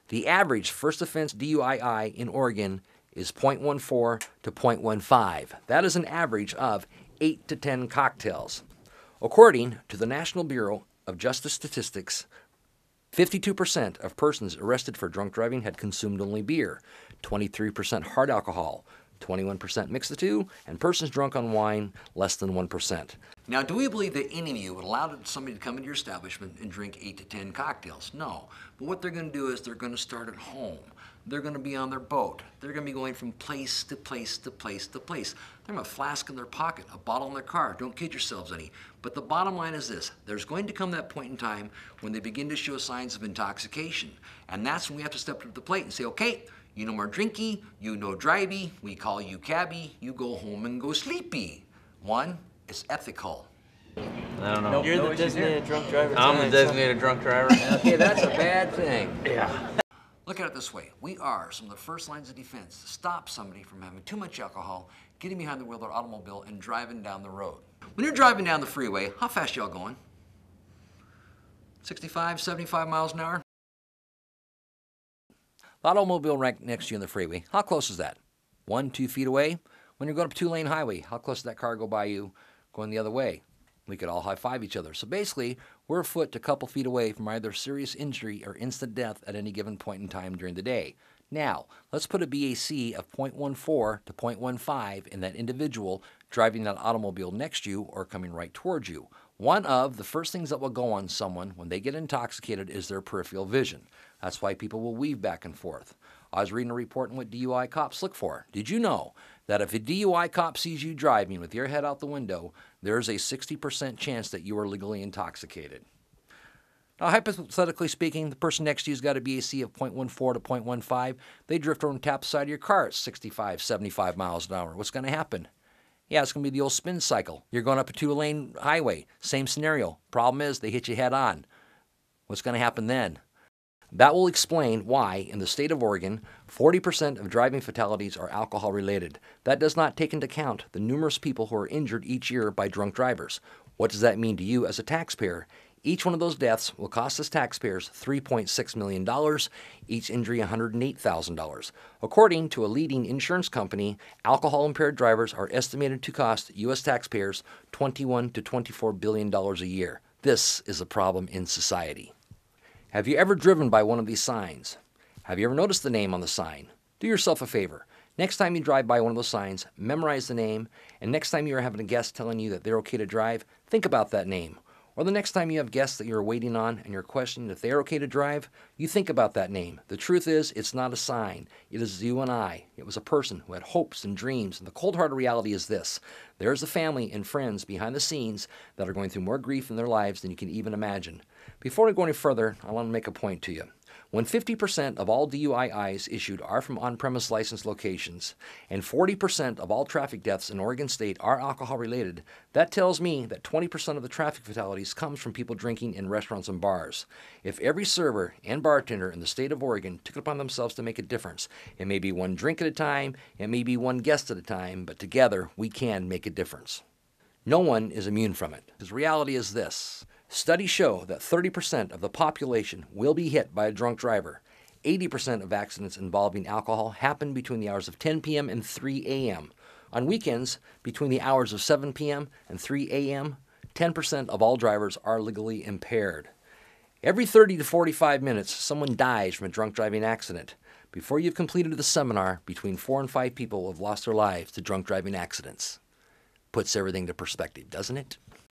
The average first offense DUII in Oregon is 0.14 to 0.15. That is an average of 8 to 10 cocktails. According to the National Bureau of Justice Statistics, 52% of persons arrested for drunk driving had consumed only beer, 23% hard alcohol, 21% mix the two, and persons drunk on wine, less than 1%. Now, do we believe that any of you would allow somebody to come into your establishment and drink 8 to 10 cocktails? No. But what they're going to do is they're going to start at home. They're going to be on their boat. They're going to be going from place to place to place to place. They're going to have a flask in their pocket, a bottle in their car. Don't kid yourselves any. But the bottom line is this. There's going to come that point in time when they begin to show signs of intoxication. And that's when we have to step up to the plate and say, okay, you no more drinky, you no drivey, we call you cabbie, you go home and go sleepy. One, it's ethical. I don't know. You're the designated drunk driver. I'm the designated drunk driver. Okay, that's a bad thing. Yeah. Look at it this way. We are some of the first lines of defense to stop somebody from having too much alcohol, getting behind the wheel of their automobile, and driving down the road. When you're driving down the freeway, how fast y'all going? 65, 75 miles an hour? The automobile right next to you on the freeway, how close is that? 1, 2 feet away? When you're going up a 2-lane highway, how close does that car go by you going the other way? We could all high-five each other. So basically, we're a foot to a couple feet away from either serious injury or instant death at any given point in time during the day. Now, let's put a BAC of 0.14 to 0.15 in that individual driving that automobile next to you or coming right towards you. One of the first things that will go on someone when they get intoxicated is their peripheral vision. That's why people will weave back and forth. I was reading a report on what DUI cops look for. Did you know that if a DUI cop sees you driving with your head out the window, there's a 60% chance that you are legally intoxicated? Now, hypothetically speaking, the person next to you's got a BAC of 0.14 to 0.15. They drift over and tap the side of your car at 65, 75 miles an hour. What's going to happen? Yeah, it's going to be the old spin cycle. You're going up a 2-lane highway. Same scenario. Problem is, they hit you head on. What's going to happen then? That will explain why, in the state of Oregon, 40% of driving fatalities are alcohol-related. That does not take into account the numerous people who are injured each year by drunk drivers. What does that mean to you as a taxpayer? Each one of those deaths will cost us taxpayers $3.6 million, each injury $108,000. According to a leading insurance company, alcohol-impaired drivers are estimated to cost U.S. taxpayers $21 to $24 billion a year. This is a problem in society. Have you ever driven by one of these signs? Have you ever noticed the name on the sign? Do yourself a favor. Next time you drive by one of those signs, memorize the name, and next time you're having a guest telling you that they're okay to drive, think about that name. Or the next time you have guests that you're waiting on and you're questioning if they're okay to drive, you think about that name. The truth is, it's not a sign. It is you and I. It was a person who had hopes and dreams. And the cold-hard reality is this. There's a family and friends behind the scenes that are going through more grief in their lives than you can even imagine. Before we go any further, I want to make a point to you. When 50% of all DUIs issued are from on-premise licensed locations, and 40% of all traffic deaths in Oregon State are alcohol-related, that tells me that 20% of the traffic fatalities comes from people drinking in restaurants and bars. If every server and bartender in the state of Oregon took it upon themselves to make a difference, it may be one drink at a time, it may be one guest at a time, but together we can make a difference. No one is immune from it. The reality is this. Studies show that 30% of the population will be hit by a drunk driver. 80% of accidents involving alcohol happen between the hours of 10 p.m. and 3 a.m. On weekends, between the hours of 7 p.m. and 3 a.m., 10% of all drivers are legally impaired. Every 30 to 45 minutes, someone dies from a drunk driving accident. Before you've completed the seminar, between 4 and 5 people have lost their lives to drunk driving accidents. Puts everything to perspective, doesn't it?